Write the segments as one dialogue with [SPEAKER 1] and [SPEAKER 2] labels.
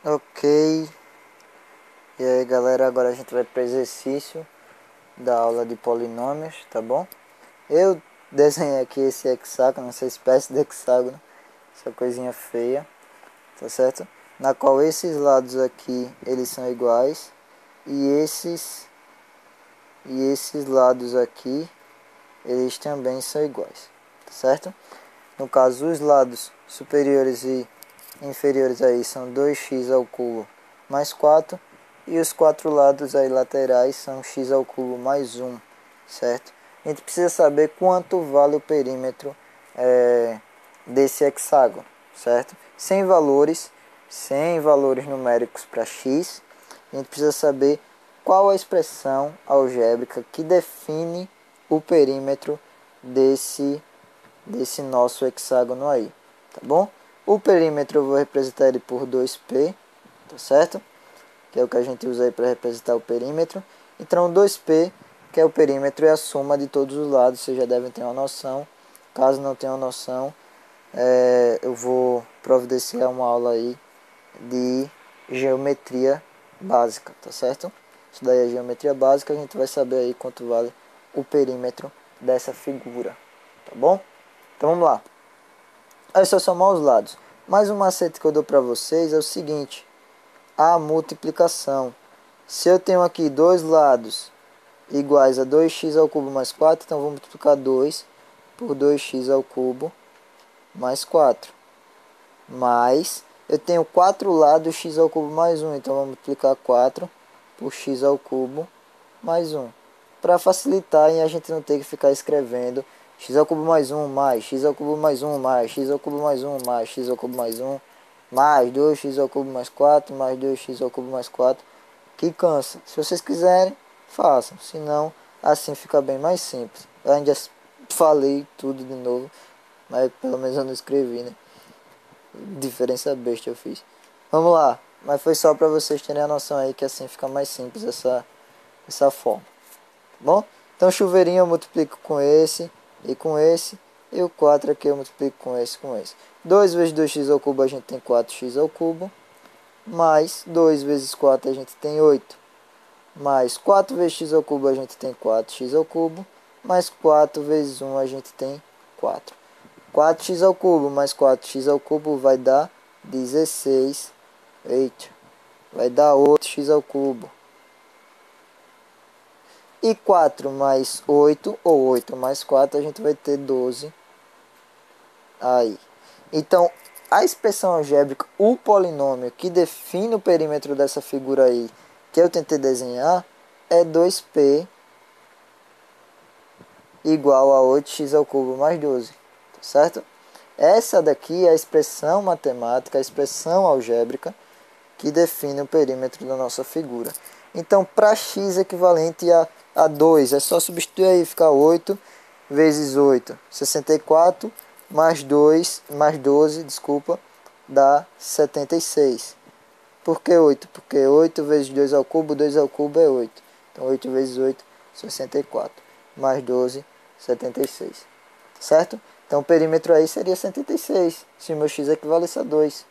[SPEAKER 1] Ok, e aí galera, agora a gente vai para o exercício da aula de polinômios, tá bom? Eu desenhei aqui esse hexágono, essa espécie de hexágono, essa coisinha feia, tá certo? Na qual esses lados aqui, eles são iguais, e esses lados aqui, eles também são iguais, tá certo? No caso, os lados superiores e inferiores aí são 2x ao cubo mais 4, e os quatro lados aí laterais são x ao cubo mais 1, certo? A gente precisa saber quanto vale o perímetro desse hexágono, certo? Sem valores numéricos para x, a gente precisa saber qual a expressão algébrica que define o perímetro desse nosso hexágono aí, tá bom? O perímetro eu vou representar ele por 2p, tá certo? Que é o que a gente usa aí para representar o perímetro. Então 2p, que é o perímetro, é a soma de todos os lados, vocês já devem ter uma noção. Caso não tenham noção, eu vou providenciar uma aula aí de geometria básica, tá certo? Isso daí é geometria básica, a gente vai saber aí quanto vale o perímetro dessa figura, tá bom? Então vamos lá. É só somar os lados. Mais um macete que eu dou para vocês é o seguinte: a multiplicação. Se eu tenho aqui dois lados iguais a 2x ao cubo mais 4, então vou multiplicar 2 por 2x ao cubo mais 4. Mais, eu tenho 4 lados x ao cubo mais 1, então vou multiplicar 4 por x ao cubo mais 1. Para facilitar e a gente não ter que ficar escrevendo x ao cubo mais 1 mais x ao cubo mais 1 mais x ao cubo mais 1 mais x ao cubo mais 1 mais 2x ao cubo mais 4 mais 2x ao cubo mais 4, que cansa. Se vocês quiserem, façam, senão assim fica bem mais simples. Eu ainda falei tudo de novo, mas pelo menos eu não escrevi, né? Diferença besta eu fiz. Vamos lá, mas foi só para vocês terem a noção aí que assim fica mais simples essa forma. Bom, então chuveirinho eu multiplico com esse e com esse, e o 4 aqui eu multiplico com esse e com esse. 2 vezes 2x ao cubo a gente tem 4x ao cubo, mais 2 vezes 4 a gente tem 8, mais 4 vezes x ao cubo a gente tem 4x ao cubo, mais 4 vezes 1 a gente tem 4. 4x ao cubo mais 4x ao cubo vai dar 16, eita, vai dar 8x ao cubo. E 4 mais 8, ou 8 mais 4, a gente vai ter 12 aí. Então, a expressão algébrica, o polinômio que define o perímetro dessa figura aí, que eu tentei desenhar, é 2p igual a 8x ao cubo mais 12, tá certo? Essa daqui é a expressão matemática, a expressão algébrica que define o perímetro da nossa figura. Então, para x equivalente a 2, é só substituir aí, ficar 8 vezes 8, 64, mais 2, mais 12, desculpa, dá 76. Por que 8? Porque 8 vezes 2 ao cubo, 2 ao cubo é 8. Então, 8 vezes 8, 64. Mais 12, 76. Certo? Então, o perímetro aí seria 76, se o meu x equivalesse a 2.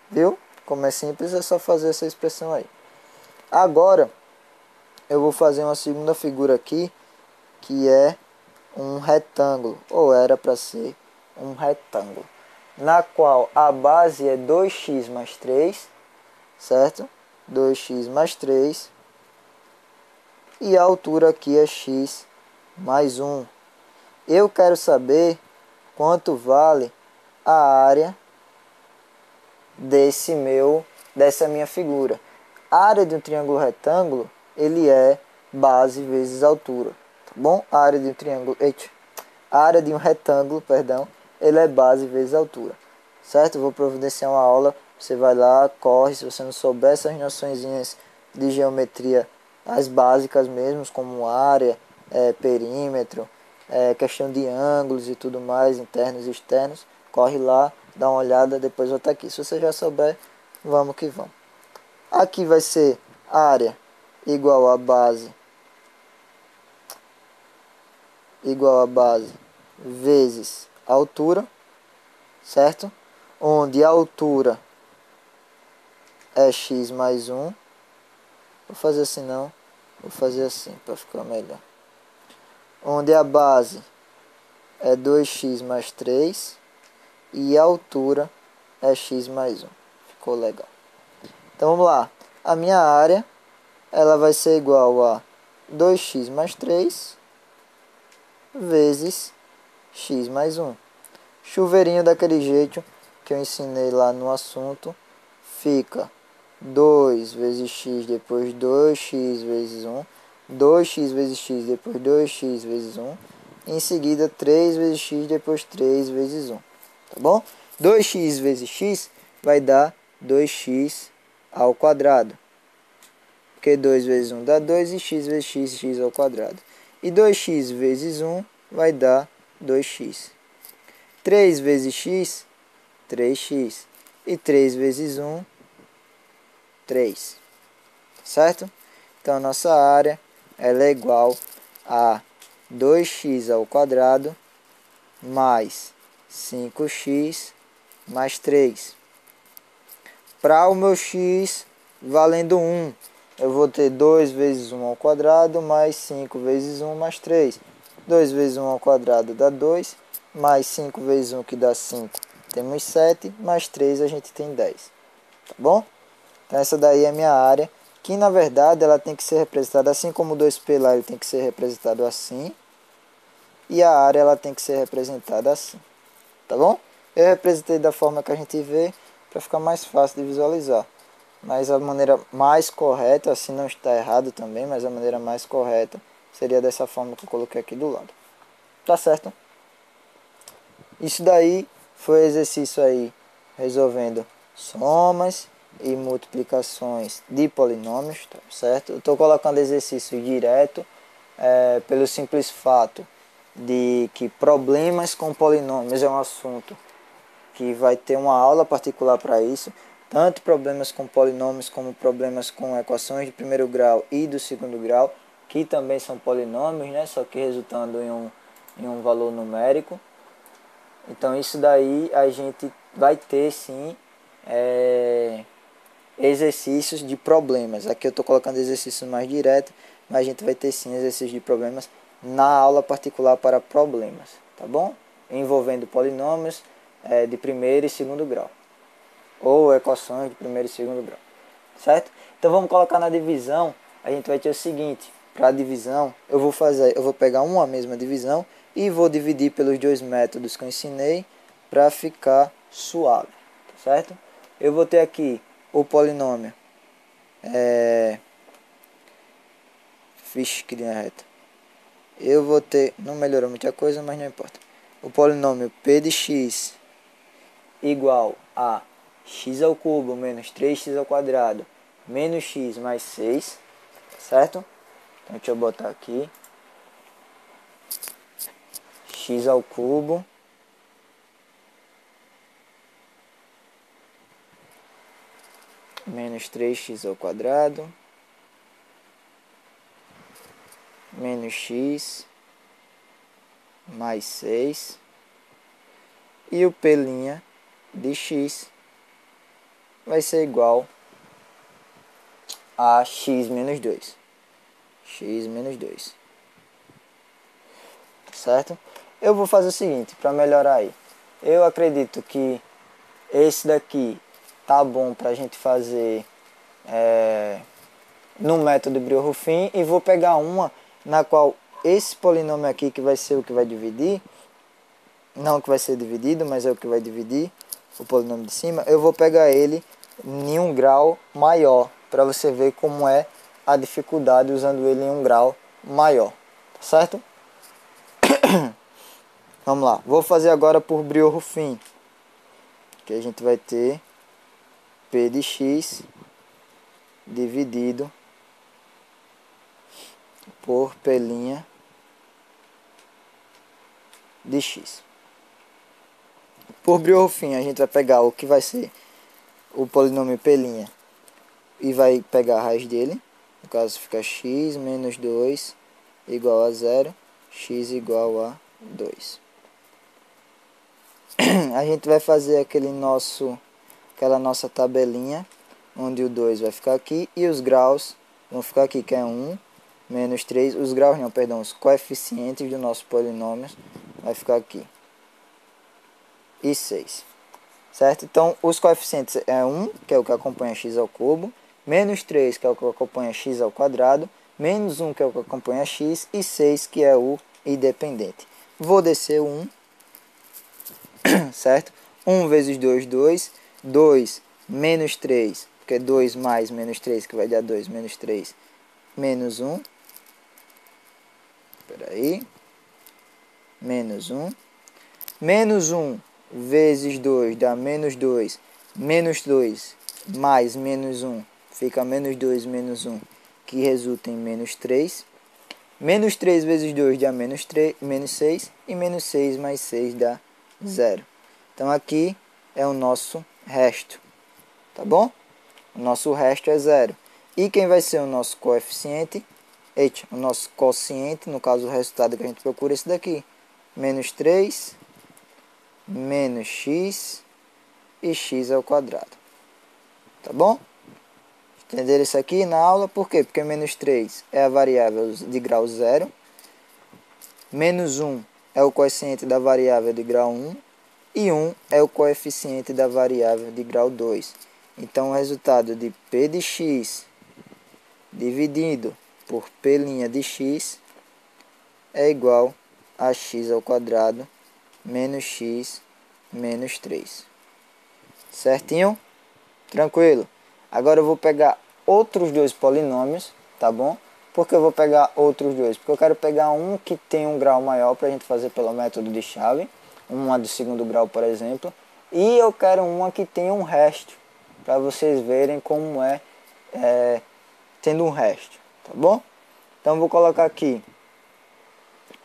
[SPEAKER 1] Viu? Como é simples, é só fazer essa expressão aí. Agora, eu vou fazer uma segunda figura aqui, que é um retângulo, ou era para ser um retângulo, na qual a base é 2x mais 3, certo? 2x mais 3, e a altura aqui é x mais 1. Eu quero saber quanto vale a área dessa minha figura. A área de um triângulo retângulo, ele é base vezes altura, tá bom? A área de um triângulo, a área de um retângulo, perdão, ele é base vezes altura, certo? Eu vou providenciar uma aula, você vai lá, corre, se você não souber essas noçõezinhas de geometria, as básicas mesmo, como área, perímetro, questão de ângulos e tudo mais, internos e externos, corre lá, dá uma olhada, depois volta aqui. Se você já souber, vamos que vamos. Aqui vai ser área igual a base vezes altura, certo? Onde a altura é x mais 1. Vou fazer assim não, vou fazer assim para ficar melhor. Onde a base é 2x mais 3 e a altura é x mais 1. Ficou legal. Então vamos lá. A minha área ela vai ser igual a 2x mais 3 vezes x mais 1. Chuveirinho daquele jeito que eu ensinei lá no assunto, fica 2 vezes x depois 2x vezes 1, 2x vezes x depois 2x vezes 1, em seguida 3 vezes x depois 3 vezes 1, tá bom? 2x vezes x vai dar 2x ao quadrado, porque 2 vezes 1 dá 2 e x vezes x, x ao quadrado. E 2x vezes 1 vai dar 2x. 3 vezes x, 3x. E 3 vezes 1, 3. Certo? Então, a nossa área ela é igual a 2x ao quadrado mais 5x mais 3. Para o meu x valendo 1, eu vou ter 2 vezes 1 ao quadrado mais 5 vezes 1 mais 3. 2 vezes 1 ao quadrado dá 2, mais 5 vezes 1 que dá 5, temos 7, mais 3 a gente tem 10. Tá bom? Então essa daí é a minha área, que na verdade ela tem que ser representada assim como o 2P lá, ele tem que ser representado assim. E a área ela tem que ser representada assim. Tá bom? Eu representei da forma que a gente vê, para ficar mais fácil de visualizar. Mas a maneira mais correta, assim não está errado também, mas a maneira mais correta seria dessa forma que eu coloquei aqui do lado. Tá certo? Isso daí foi exercício aí resolvendo somas e multiplicações de polinômios, tá certo? Eu estou colocando exercício direto pelo simples fato de que problemas com polinômios é um assunto que vai ter uma aula particular para isso, tanto problemas com polinômios como problemas com equações de primeiro grau e do segundo grau, que também são polinômios, né? Só que resultando em um valor numérico. Então isso daí a gente vai ter sim exercícios de problemas. Aqui eu estou colocando exercícios mais diretos, mas a gente vai ter sim exercícios de problemas na aula particular para problemas, tá bom? Envolvendo polinômios de primeiro e segundo grau, ou equações de primeiro e segundo grau, certo? Então vamos colocar na divisão, a gente vai ter o seguinte, para a divisão eu vou pegar uma mesma divisão e vou dividir pelos dois métodos que eu ensinei para ficar suave, tá certo? Eu vou ter aqui o polinômio fixe que linha reta. Eu vou ter, não melhorou muita coisa, mas não importa. O polinômio p de x igual a x ao cubo menos 3x ao quadrado menos x mais 6, certo? Então deixa eu botar aqui x ao cubo menos 3x ao quadrado menos x mais 6 e o p' de x vai ser igual a x menos 2. X menos 2. Certo? Eu vou fazer o seguinte, para melhorar aí. Eu acredito que esse daqui tá bom para a gente fazer no método Brio-Ruffin, e vou pegar uma na qual esse polinômio aqui, que vai ser o que vai dividir, não que vai ser dividido, mas é o que vai dividir o polinômio de cima, eu vou pegar ele em um grau maior, para você ver como é a dificuldade usando ele em um grau maior, tá certo? Vamos lá, vou fazer agora por Brio-Ruffin, que a gente vai ter p de x dividido por p' de x. Por Brio-Ruffin a gente vai pegar o que vai ser o polinômio p' e vai pegar a raiz dele. No caso fica x menos 2 igual a 0, x igual a 2. A gente vai fazer aquela nossa tabelinha onde o 2 vai ficar aqui, e os graus vão ficar aqui, que é 1, menos 3, os graus não, perdão, os coeficientes do nosso polinômio vai ficar aqui, e 6, certo? Então, os coeficientes é 1, que é o que acompanha x ao cubo, menos 3, que é o que acompanha x ao quadrado, menos 1, que é o que acompanha x, e 6, que é o independente. Vou descer o 1, certo? 1 vezes 2, 2. 2 menos 3, porque 2 mais menos 3, que vai dar 2, menos 3, menos 1. Espera aí. Menos 1. Menos 1 vezes 2 dá menos 2. Menos 2 mais menos 1 fica menos 2 menos 1, que resulta em menos 3. Menos 3 vezes 2 dá menos 3, menos 6. E menos 6 mais 6 dá 0. Então aqui é o nosso resto, tá bom? O nosso resto é 0. E quem vai ser o nosso coeficiente? Eita, o nosso quociente, no caso o resultado que a gente procura é esse daqui. Menos 3, menos x e x ao quadrado. Tá bom? Entenderam isso aqui na aula? Por quê? Porque menos 3 é a variável de grau 0. Menos 1 é o quociente da variável de grau 1. E 1 é o coeficiente da variável de grau 2. Então, o resultado de P de x dividido por P' de x é igual a x ao quadrado menos x menos 3. Certinho? Tranquilo? Agora eu vou pegar outros dois polinômios, tá bom? Por que eu vou pegar outros dois? Porque eu quero pegar um que tem um grau maior para a gente fazer pelo método de chave, uma do segundo grau, por exemplo, e eu quero uma que tenha um resto, para vocês verem como é, tendo um resto, tá bom? Então eu vou colocar aqui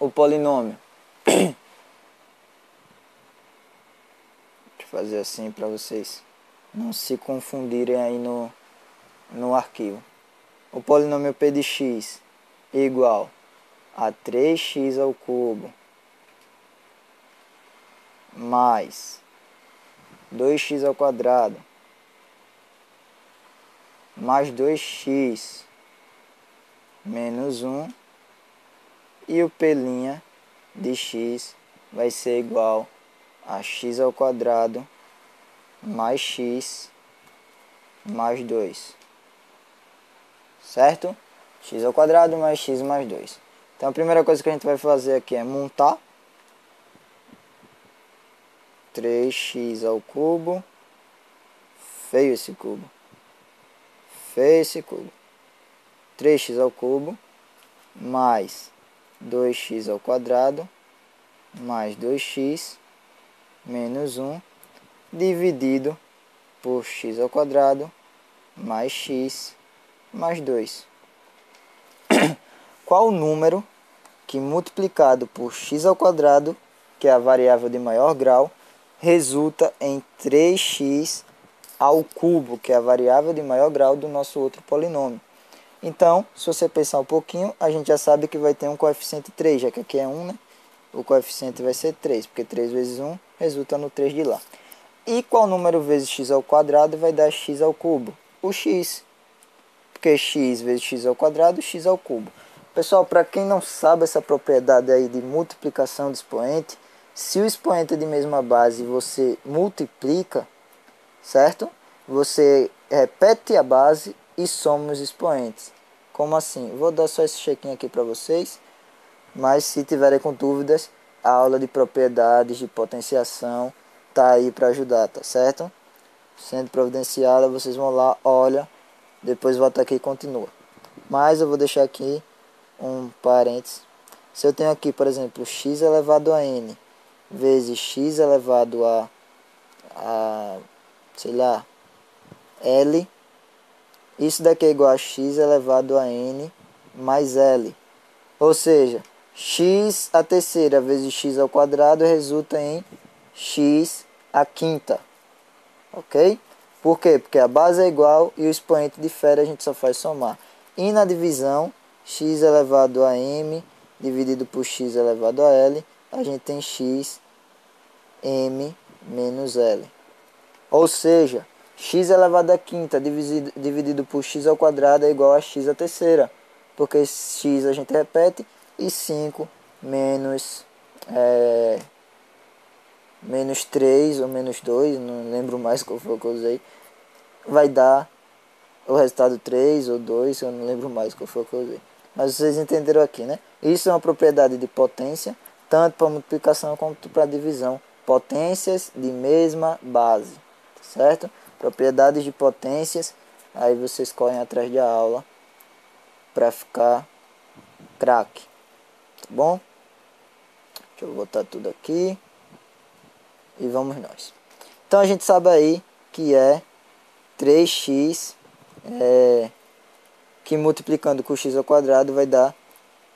[SPEAKER 1] o polinômio. Deixa eu fazer assim para vocês não se confundirem aí no arquivo. O polinômio P de x igual a 3x ao cubo mais 2x ao quadrado mais 2x menos 1, e o P' de x vai ser igual a x ao quadrado mais x mais 2. Certo? X ao quadrado mais x mais 2. Então a primeira coisa que a gente vai fazer aqui é montar 3x ao cubo. Feio esse cubo. Feio esse cubo. 3x ao cubo mais 2x ao quadrado mais 2x menos 1 dividido por x ao quadrado mais x mais 2. Qual o número que multiplicado por x ao quadrado, que é a variável de maior grau, resulta em 3x ao cubo, que é a variável de maior grau do nosso outro polinômio? Então, se você pensar um pouquinho, a gente já sabe que vai ter um coeficiente 3, já que aqui é 1, né? O coeficiente vai ser 3, porque 3 vezes 1 resulta no 3 de lá. E qual número vezes x ao quadrado vai dar x ao cubo? O x, porque x vezes x ao quadrado, x ao cubo. Pessoal, para quem não sabe essa propriedade aí de multiplicação de expoente, se o expoente é de mesma base você multiplica, certo? Você repete a base e soma os expoentes. Como assim? Vou dar só esse chequinho aqui para vocês, mas se tiverem com dúvidas, a aula de propriedades de potenciação tá aí para ajudar, tá certo? Sendo providenciada, vocês vão lá, olha, depois volta aqui e continua. Mas eu vou deixar aqui um parênteses. Se eu tenho aqui, por exemplo, x elevado a n vezes x elevado a sei lá, L, isso daqui é igual a x elevado a n mais L. Ou seja, x à terceira vezes x ao quadrado resulta em x à quinta. Ok? Por quê? Porque a base é igual e o expoente difere, a gente só faz somar. E na divisão, x elevado a m dividido por x elevado a L, a gente tem x m menos L. Ou seja, x elevado à quinta dividido por x ao quadrado é igual a x à terceira. Porque x a gente repete e 5 menos 3 ou menos 2, não lembro mais qual foi que eu usei, vai dar o resultado 3 ou 2, eu não lembro mais qual foi que eu usei. Mas vocês entenderam aqui, né? Isso é uma propriedade de potência, tanto para multiplicação quanto para divisão. Potências de mesma base, certo? Propriedades de potências, aí vocês correm atrás da aula para ficar craque, tá bom? Deixa eu botar tudo aqui e vamos nós. Então a gente sabe aí que é 3x, que multiplicando com x ao quadrado vai dar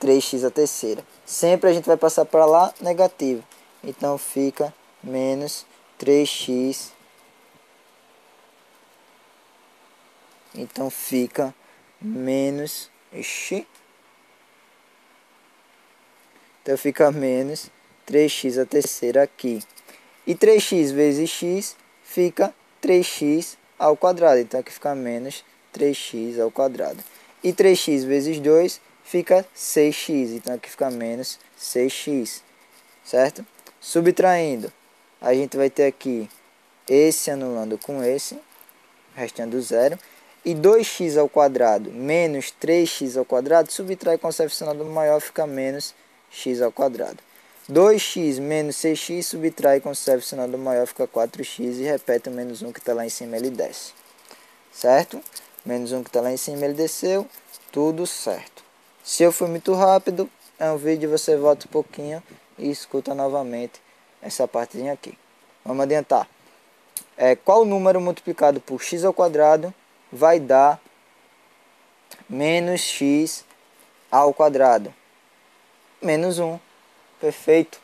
[SPEAKER 1] 3x à terceira. Sempre a gente vai passar para lá negativo. Então fica menos 3x. Então fica menos... Ixi. Então fica menos 3x à terceira aqui. E 3x vezes x fica 3x ao quadrado. Então aqui fica menos 3x ao quadrado. E 3x vezes 2 fica 6x. Então aqui fica menos 6x. Certo? Subtraindo, a gente vai ter aqui esse anulando com esse, restando zero. E 2x ao quadrado menos 3x ao quadrado, subtrai com o coeficiente maior, fica menos x ao quadrado. 2x menos 6x subtrai com o coeficiente maior, fica 4x, e repete o menos 1 que está lá em cima, ele desce. Certo? Menos 1 que está lá em cima, ele desceu, tudo certo. Se eu for muito rápido, é um vídeo, você volta um pouquinho e escuta novamente essa partezinha aqui. Vamos adiantar. Qual número multiplicado por x ao quadrado vai dar menos x ao quadrado? Menos 1. Perfeito.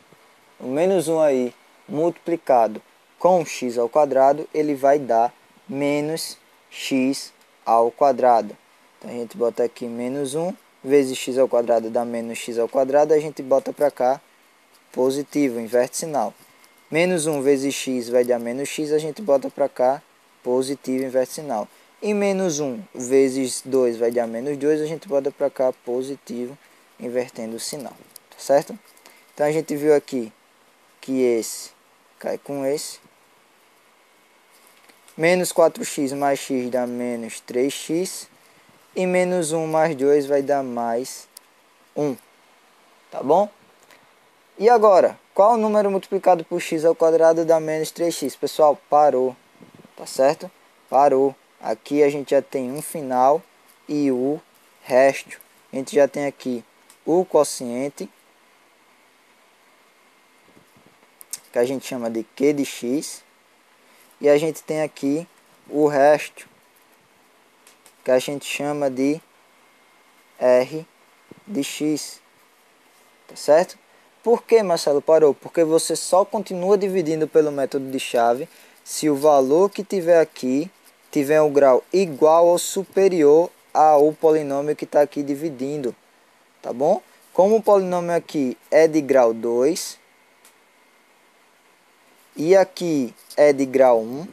[SPEAKER 1] O menos 1 aí, multiplicado com x ao quadrado, ele vai dar menos x ao quadrado. Então a gente bota aqui menos 1 vezes x ao quadrado dá menos x ao quadrado, a gente bota para cá positivo, inverte sinal. Menos 1 vezes x vai dar menos x, a gente bota para cá positivo, inverte sinal. E menos 1 vezes 2 vai dar menos 2, a gente bota para cá positivo, invertendo o sinal. Tá certo? Então a gente viu aqui que esse cai com esse. Menos 4x mais x dá menos 3x. E menos 1 mais 2 vai dar mais 1. Tá bom? E agora, qual o número multiplicado por x ao quadrado dá menos 3x? Pessoal, parou. Tá certo? Parou. Aqui a gente já tem um final e o resto. A gente já tem aqui o quociente, que a gente chama de Q de x. E a gente tem aqui o resto, que a gente chama de R de x. Tá certo? Por que, Marcelo, parou? Porque você só continua dividindo pelo método de chave se o valor que tiver aqui tiver um grau igual ou superior ao polinômio que está aqui dividindo. Tá bom? Como o polinômio aqui é de grau 2 e aqui é de grau 1,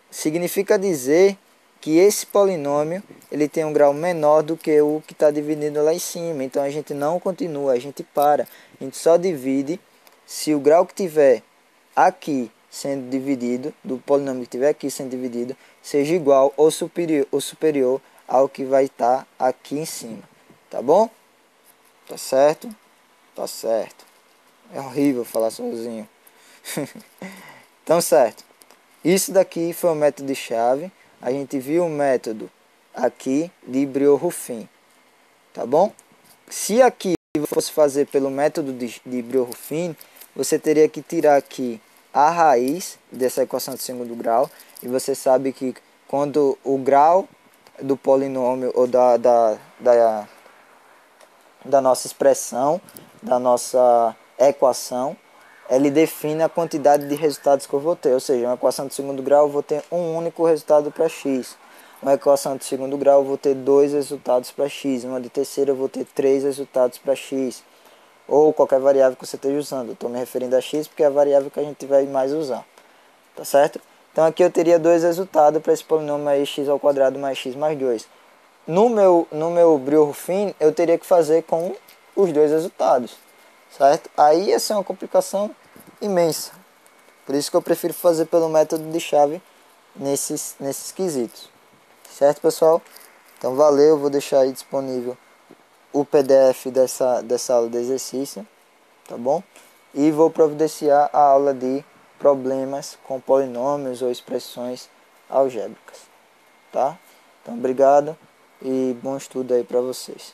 [SPEAKER 1] significa dizer que esse polinômio ele tem um grau menor do que o que está dividindo lá em cima. Então a gente não continua, a gente para. A gente só divide se o grau que tiver aqui sendo dividido, do polinômio que tiver aqui sendo dividido, seja igual ou superior ao que vai estar aqui em cima. Tá bom? Tá certo? Tá certo. É horrível falar sozinho. Então, certo. Isso daqui foi o método de chave. A gente viu o método aqui de Briot-Ruffin. Tá bom? Se aqui fosse fazer pelo método de Briot-Ruffin, você teria que tirar aqui a raiz dessa equação de segundo grau. E você sabe que quando o grau do polinômio ou da nossa expressão, da nossa equação, ele define a quantidade de resultados que eu vou ter. Ou seja, uma equação de segundo grau eu vou ter um único resultado para x. Uma equação de segundo grau eu vou ter 2 resultados para x. Uma de terceira eu vou ter 3 resultados para x. Ou qualquer variável que você esteja usando. Eu estou me referindo a x porque é a variável que a gente vai mais usar. Tá certo? Então aqui eu teria dois resultados para esse polinômio aí, x ao quadrado mais x mais 2. No meu Breuer-Ruffin, eu teria que fazer com os dois resultados, certo? Aí ia ser uma complicação imensa. Por isso que eu prefiro fazer pelo método de chave nesses quesitos. Certo, pessoal? Então valeu, vou deixar aí disponível o PDF dessa aula de exercício, tá bom? E vou providenciar a aula de problemas com polinômios ou expressões algébricas, tá? Então obrigado e bom estudo aí para vocês.